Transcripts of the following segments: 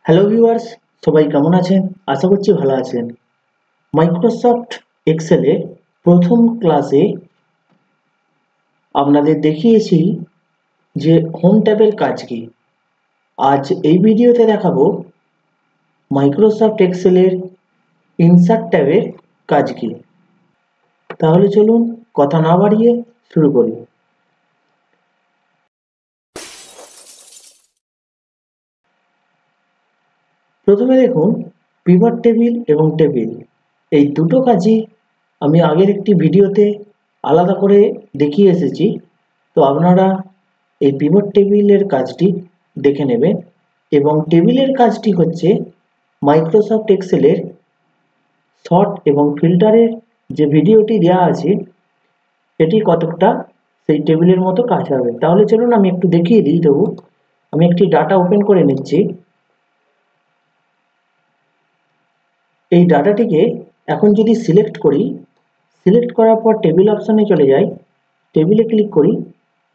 Hello viewers, সবাই কেমন আছেন? আশা করছি ভালো আছেন। মাইক্রোসফট এক্সেলের প্রথম ক্লাসে আপনাদের দেখিয়েছি যে হোম ট্যাবের কাজ কি। আজ এই ভিডিওতে দেখাবো মাইক্রোসফট এক্সেলের ইনসার্ট ট্যাবের কাজ কি। তাহলে চলুন কথা না বাড়িয়ে শুরু করি। প্রথমে দেখুন পিভট টেবিল এবং টেবিল, এই দুটো কাজই আমি আগের একটি ভিডিওতে আলাদা করে দেখিয়ে এসেছি। তো আপনারা এই পিভট টেবিলের কাজটি দেখে নেবেন এবং টেবিলের কাজটি হচ্ছে মাইক্রোসফট এক্সেলের সর্ট এবং ফিল্টারের যে ভিডিওটি দেওয়া আছে এটি কতকটা সেই টেবিলের মতো কাজ হবে। তাহলে চলুন আমি একটু দেখিয়ে দিই। তবু আমি একটি ডাটা ওপেন করে নিচ্ছি। এই ডাটাটিকে এখন যদি সিলেক্ট করি, সিলেক্ট করার পর টেবিল অপশানে চলে যাই, টেবিলে ক্লিক করি,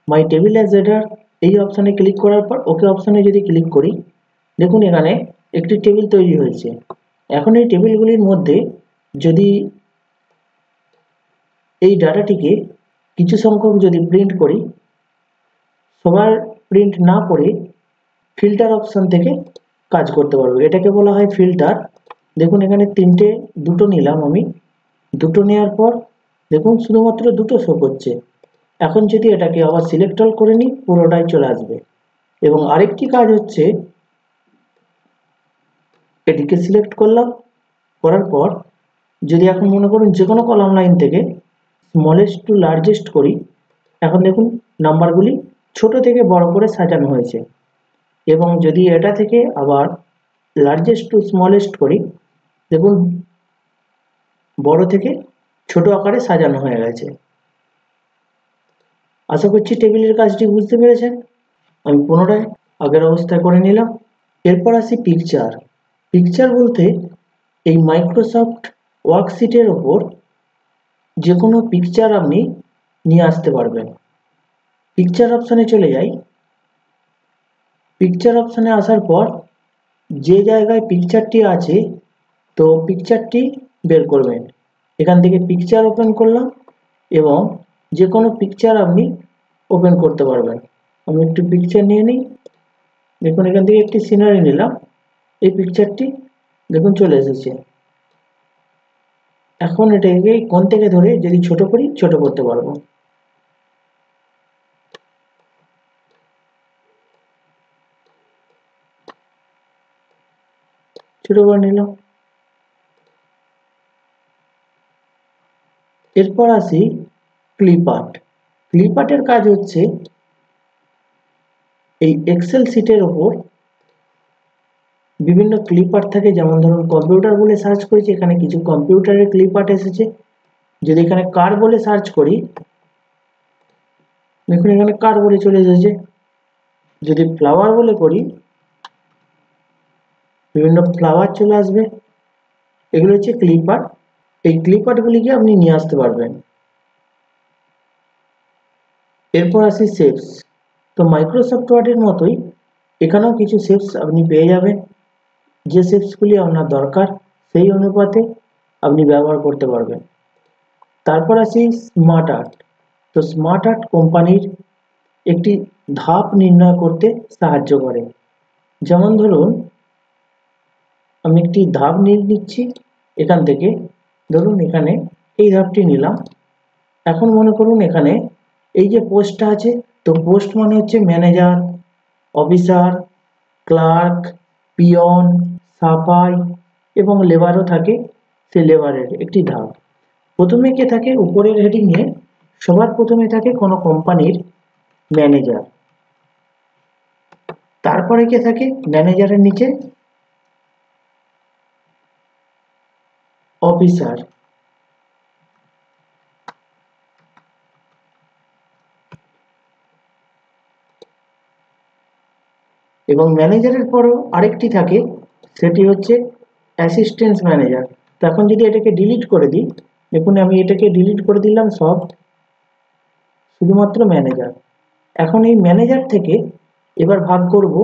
মাই টেবিল অ্যাজ হেডার এই অপশানে ক্লিক করার পর ওকে অপশানে যদি ক্লিক করি, দেখুন এখানে একটি টেবিল তৈরি হয়েছে। এখন এই টেবিলগুলির মধ্যে যদি এই ডাটাটিকে কিছু সংখ্যক যদি প্রিন্ট করি, সবার প্রিন্ট না করে ফিল্টার অপশান থেকে কাজ করতে পারবো। এটাকে বলা হয় ফিল্টার। দেখুন এখানে দুটো নিলাম আমি। দুটো নেওয়ার পর দেখুন শুধুমাত্র দুটো শো করছে। এখন যদি এটাকে আবার সিলেক্ট অল করে নিই, পুরোটাই চলে আসবে। এবং আরেকটি কাজ হচ্ছে, এটিকে সিলেক্ট করলাম, করার পর যদি এখন মনে করুন যে কোনো কলাম লাইন থেকে স্মলেস্ট টু লার্জেস্ট করি, এখন দেখুন নাম্বারগুলি ছোট থেকে বড় করে সাজানো হয়েছে। এবং যদি এটা থেকে আবার লার্জেস্ট টু স্মলেস্ট করি, দেখুন বড় থেকে ছোট আকারে সাজানো হয়ে গেছে। আশা করছি টেবিলের কাজটি বুঝতে পেরেছেন। আমি পুনরায় আগের অবস্থায় করে নিলাম। এরপর আসি পিকচার। পিকচার বলতে এই মাইক্রোসফট ওয়ার্কশিটের ওপর যে কোনো পিকচার আপনি নিয়ে আসতে পারবেন। পিকচার অপশানে চলে যাই। পিকচার অপশানে আসার পর যে জায়গায় পিকচারটি আছে, তো পিকচারটি বের করবেন। এখান থেকে পিকচার ওপেন করলাম এবং যে কোনো পিকচার আপনি ওপেন করতে পারবেন। আমি একটু পিকচার নিয়ে নিই। দেখুন এখান থেকে একটি সিনারি নিলাম। এই পিকচারটি দেখুন চলে এসেছে। এখন এটাকে কোণ থেকে ধরে যদি ছোট করি, ছোট করতে পারবো। ছোট করে নিলাম। এরপর আসি ক্লিপ আর্ট। ক্লিপ আর্টের কাজ হচ্ছে এই এক্সেল শিটের ওপর বিভিন্ন ক্লিপ আর্ট থাকে। যেমন ধরুন কম্পিউটার বলে সার্চ করেছি, এখানে কিছু কম্পিউটারের ক্লিপ আর্ট এসেছে। যদি এখানে কার বলে সার্চ করি, দেখুন এখানে কার বলে চলে এসেছে। যদি ফ্লাওয়ার বলে করি, বিভিন্ন ফ্লাওয়ার চলে আসবে। এগুলো হচ্ছে ক্লিপ আর্ট। এই ক্লিপ আর্টগুলিকে আপনি নিয়ে আসতে পারবেন। এরপর আসি শেপস। তো মাইক্রোসফট ওয়ার্ডের মতোই এখানেও কিছু শেপস আপনি পেয়ে যাবেন। যে শেপসগুলি আপনার দরকার সেই অনুপাতে আপনি ব্যবহার করতে পারবেন। তারপর আসি স্মার্ট আর্ট। তো স্মার্ট আর্ট কোম্পানির একটি ধাপ নির্ণয় করতে সাহায্য করে। যেমন ধরুন আমি একটি ধাপ নিয়ে নিচ্ছি এখান থেকে। ধরুন এখানে এই ধাপটি নিলাম। এখন মনে করুন এখানে এই যে পোস্টটা আছে, তো পোস্ট মানে হচ্ছে ম্যানেজার, অফিসার, ক্লার্ক, পিয়ন, সাফাই এবং লেবারও থাকে। সে লেবারের একটি ধাপ। প্রথমে কে থাকে? উপরের হেডিংয়ে সবার প্রথমে থাকে কোনো কোম্পানির ম্যানেজার। তারপরে কে থাকে? ম্যানেজারের নিচে অফিসার। এবং ম্যানেজারের পরেও আরেকটি থাকে, সেটি হচ্ছে অ্যাসিস্ট্যান্ট ম্যানেজার। তো এখন যদি এটাকে ডিলিট করে দিই, দেখুন আমি এটাকে ডিলিট করে দিলাম সব, শুধুমাত্র ম্যানেজার। এখন এই ম্যানেজার থেকে এবার ভাগ করব,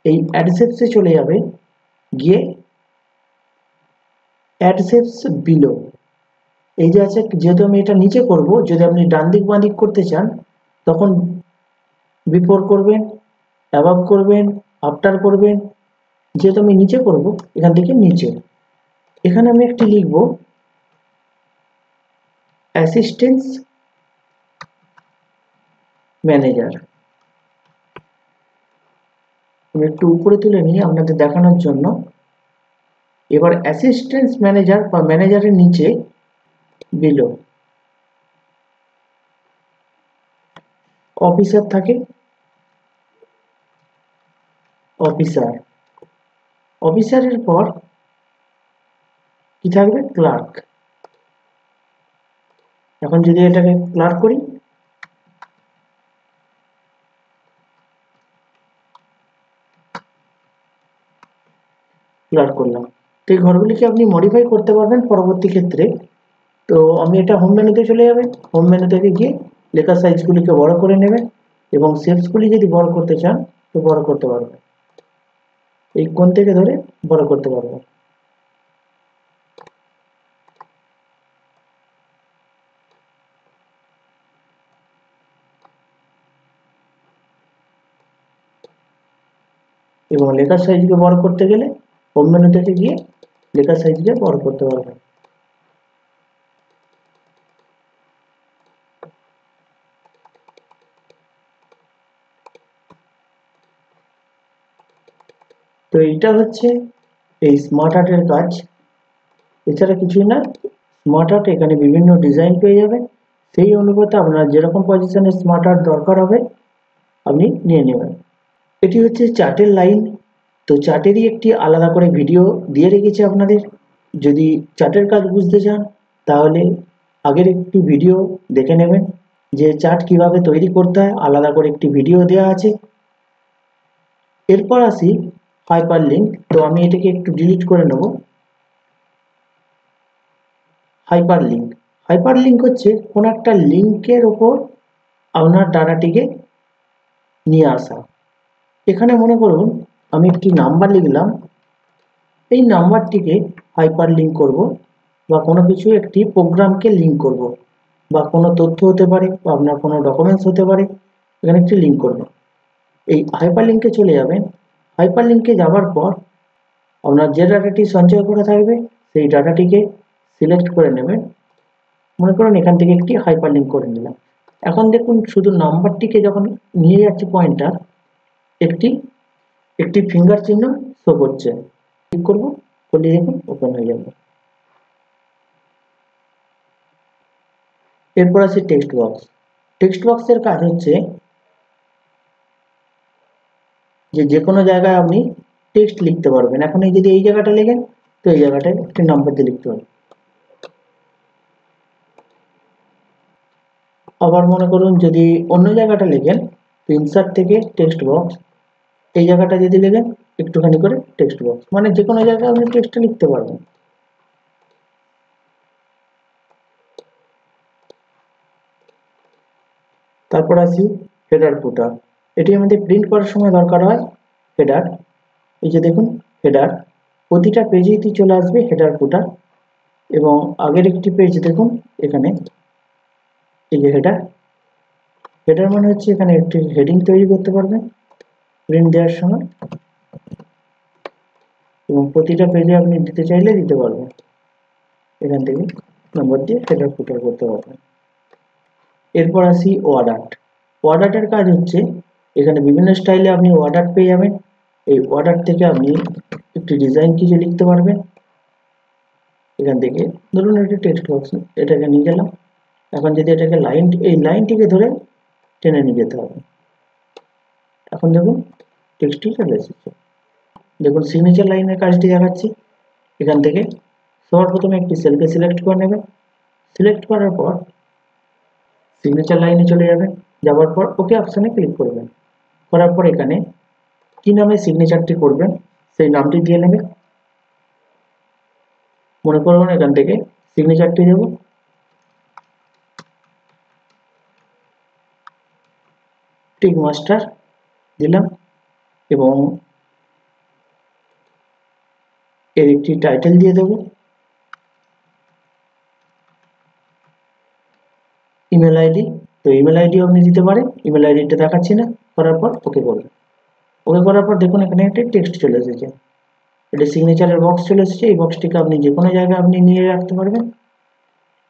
এই অ্যাডসেপসে চলে যাবে। গিয়ে অ্যাড শেপস বিলো, এই যে আছে, যেহেতু আমি এটা নিচে করব, যদি আপনি ডান দিক বাঁ দিক করতে চান তখন বিফোর করবেন, অ্যাবাভ করবেন, আফটার করবেন। যেহেতু আমি নিচে করব, এখান থেকে নিচে, এখানে আমি একটি লিখব অ্যাসিস্ট্যান্স ম্যানেজার। আমি একটু উপরে তুলে নিই আপনাদের দেখানোর জন্য। এবার অ্যাসিস্ট্যান্স ম্যানেজার বা ম্যানেজারের নিচে বিলো অফিসার থাকে, অফিসার, অফিসারের পর কি থাকবে, ক্লার্ক। এখন যদি এটাকে ক্লার্ক করি, ক্লার্ক করলাম। তো এই ঘরগুলিকে আপনি মডিফাই করতে পারবেন পরবর্তী ক্ষেত্রে। তো আমি এটা হোম মেনুতে চলে যাবে, হোম মেনু থেকে গিয়ে লেখার সাইজগুলিকে বড় করে নেবেন এবং শেপসগুলি যদি বড় করতে চান তো বড় করতে পারবেন, এই কোণ থেকে ধরে বড় করতে পারবেন। এবং লেখার সাইজকে বড় করতে গেলে হোম মেনু থেকে গিয়ে লেখার সাইজকে বড় করতে পারবেন। তো এইটা হচ্ছে এই স্মার্ট আর্টের কাজ, এছাড়া কিছুই না। স্মার্ট আর্ট এখানে বিভিন্ন ডিজাইন পেয়ে যাবেন, সেই অনুপাতে আপনার যেরকম পজিশনের স্মার্ট আর্ট দরকার হবে আপনি নিয়ে নেবেন। এটি হচ্ছে চার্টের লাইন। তো চার্টেরই একটি আলাদা করে ভিডিও দিয়ে রেখেছি আপনাদের, যদি চার্টের কাজ বুঝতে চান তাহলে আগের একটি ভিডিও দেখে নেবেন, যে চার্ট কিভাবে তৈরি করতে হয় আলাদা করে একটি ভিডিও দেওয়া আছে। এরপর আসি হাইপার লিঙ্ক। তো আমি এটাকে একটু ডিলিট করে নেব। হাইপার লিঙ্ক, হাইপার লিঙ্ক হচ্ছে কোন একটা লিঙ্কের ওপর আপনার ডাটাটিকে নিয়ে আসা। এখানে মনে করুন আমি একটি নাম্বার লিখলাম, এই নাম্বারটিকে হাইপার লিঙ্ক করব, বা কোনো কিছু একটি প্রোগ্রামকে লিঙ্ক করব, বা কোনো তথ্য হতে পারে বা আপনার কোনো ডকুমেন্টস হতে পারে, এখানে একটি লিঙ্ক করব। এই হাইপার লিঙ্কে চলে যাবেন। হাইপার লিঙ্কে যাওয়ার পর আপনার যে ডাটাটি সঞ্চয় করা থাকবে সেই ডাটাটিকে সিলেক্ট করে নেবেন। মনে করুন এখান থেকে একটি হাইপার লিঙ্ক করে নিলাম। এখন দেখুন শুধু নাম্বারটিকে যখন নিয়ে যাচ্ছে পয়েন্টার, একটি একটি ফিঙ্গার চিহ্ন শো করছে। ক্লিক করব, করলে দেখুন ওপেন হয়ে যাবে। এরপর আছে টেক্সট বক্স। টেক্সট বক্সের কাজ হচ্ছে যে কোনো জায়গায় আপনি টেক্সট লিখতে পারবেন। এখন এই যদি এই জায়গাটা লেখেন তো এই জায়গাটায় একটি নাম্বার দিয়ে লিখতে পারবেন। আবার মনে করুন যদি অন্য জায়গাটা লেখেন তো ইনসার্ট থেকে টেক্সট বক্স, এই জায়গাটা যদি লেখেন একটুখানি করে টেক্সট বক্স, মানে যে কোনো জায়গায় আপনি টেক্সটটা লিখতে পারবেন। তারপর আসি হেডার ফুটার। এটি আমাদের প্রিন্ট করার সময় দরকার হয়। হেডার, এই যে দেখুন হেডার, প্রতিটা পেজেই চলে আসবে হেডার ফুটার। এবং আগের একটি পেজ দেখুন, এখানে এই যে হেডার, হেডার মানে হচ্ছে এখানে একটি হেডিং তৈরি করতে পারবেন প্রিন্ট দেওয়ার সময়, এবং প্রতিটা পেজে আপনি দিতে চাইলে দিতে পারবেন। এখান থেকে নম্বর দিয়ে হেডার ফুটার করতে পারবেন। এরপর আসি ওয়ার্ড আর্ট। ওয়ার্ড আর্টের কাজ হচ্ছে এখানে বিভিন্ন স্টাইলে আপনি ওয়ার্ড আর্ট পেয়ে যাবেন। এই ওয়ার্ড আর্ট থেকে আপনি একটি ডিজাইন কিছু লিখতে পারবেন। এখান থেকে ধরুন একটা টেক্সট বক্স এটাকে নিয়ে গেলাম। এখন যদি এটাকে লাইন, এই লাইনটিকে ধরে টেনে নিয়ে যেতে হবে। এখন দেখুন টেক্সটটি চলে এসেছে। দেখুন সিগনেচার লাইনের কাজটি দেখাচ্ছি। এখান থেকে সবার প্রথমে একটি সেলকে সিলেক্ট করে নেবেন। সিলেক্ট করার পর সিগনেচার লাইনে চলে যাবেন, যাওয়ার পর ওকে অপশানে ক্লিক করবেন। করার পর এখানে কি নামে সিগনেচারটি করবেন সেই নামটি দিয়ে নেবেন। মনে করুন এখান থেকে সিগনেচারটি দেব, টিক মাস্টার দিলাম এবং এর একটি টাইটেল দিয়ে দেব, ইমেল আইডি। তো ইমেল আইডি আপনি দিতে পারেন, ইমেল আইডিটা দেখাচ্ছি না। করার পর ওকে করবেন। ওকে করার পর দেখুন এখানে একটা টেক্সট চলে এসেছে, এটা সিগনেচারের বক্স চলে এসেছে। এই বক্সটিকে আপনি যে কোনো জায়গায় আপনি নিয়ে রাখতে পারবেন।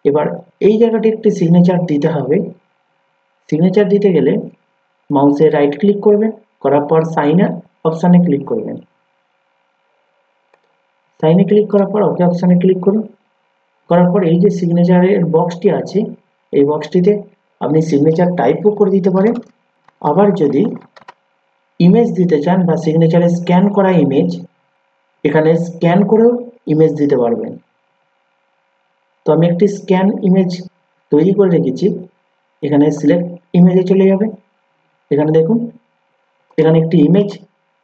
এবার এই জায়গাটি একটি সিগনেচার দিতে হবে। সিগনেচার দিতে গেলে মাউসে রাইট ক্লিক করবেন, করার পর সাইন অপশানে ক্লিক করবেন। সাইনে ক্লিক করার পর ওকে অপশানে ক্লিক করুন। করার পর এই যে সিগনেচারের বক্সটি আছে, এই বক্সটিতে আপনি সিগনেচার টাইপও করে দিতে পারেন। আবার যদি ইমেজ দিতে চান বা সিগনেচারে স্ক্যান করা ইমেজ, এখানে স্ক্যান করেও ইমেজ দিতে পারবেন। তো আমি একটি স্ক্যান ইমেজ তৈরি করে রেখেছি, এখানে সিলেক্ট ইমেজে চলে যাবেন। এখানে দেখুন এখানে একটি ইমেজ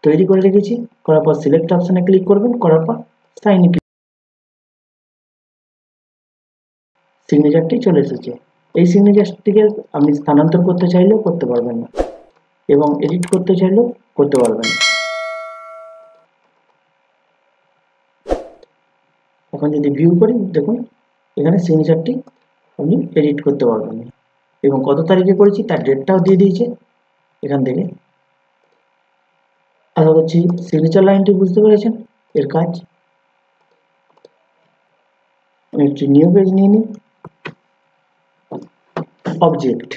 তৈরি করে রেখেছি। করার পর সিলেক্ট অপশানে ক্লিক করবেন, করার পর সাইনে ক্লিক, সিগনেচারটি চলে এসেছে। এই সিগনেচারটিকে আপনি স্থানান্তর করতে চাইলেও করতে পারবেন না, এবং এডিট করতে চাইলেও করতে পারবেন না। এখন যদি ভিউ করি দেখুন এখানে সিগনেচারটি আপনি এডিট করতে পারবেন না, এবং কত তারিখে করেছি তার ডেটটাও দিয়ে দিয়েছে এখান থেকে। আশা করছি সিগনেচার লাইনটি বুঝতে পেরেছেন এর কাজ। আমি একটি নিউ পেজ নিয়ে নিই। অবজেক্ট,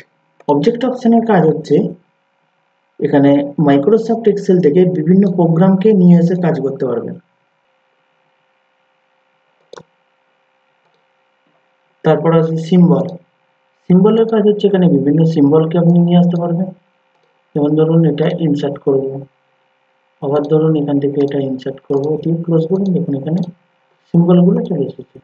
অবজেক্ট অপশনের কাজ হচ্ছে এখানে মাইক্রোসফট এক্সেল থেকে বিভিন্ন প্রোগ্রামকে নিয়ে এসে কাজ করতে পারবেন। তারপর আছে সিম্বল। সিম্বলের কাজ হচ্ছে এখানে বিভিন্ন সিম্বলকে আপনি নিয়ে আসতে পারবেন। যেমন ধরুন এটা ইনসার্ট করব, আবার ধরুন এখান থেকে এটা ইনসার্ট করব, দিয়ে ক্লোজ করুন। দেখুন এখানে সিম্বলগুলো চলে এসেছে।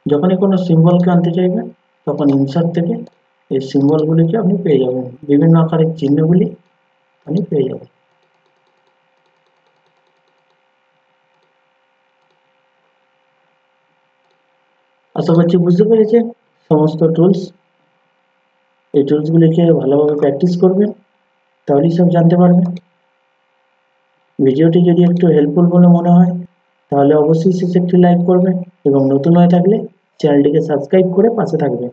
যখনই কোনো সিম্বলকে আনতে চাইবেন তখন ইনসার্ট থেকে এই সিম্বলগুলিকে আপনি পেয়ে যাবেন, বিভিন্ন আকারের চিহ্নগুলি আপনি পেয়ে যাবেন। আশা করছি বুঝতে পেরেছেন সমস্ত টুলস। এই টুলসগুলিকে ভালোভাবে প্র্যাকটিস করবেন, তাহলেই সব জানতে পারবেন। ভিডিওটি যদি একটু হেল্পফুল বলে মনে হয় তাহলে অবশ্যই শেষে একটি লাইক করবেন, এবং নতুন হয়ে থাকলে চ্যানেলটিকে সাবস্ক্রাইব করে পাশে থাকবেন।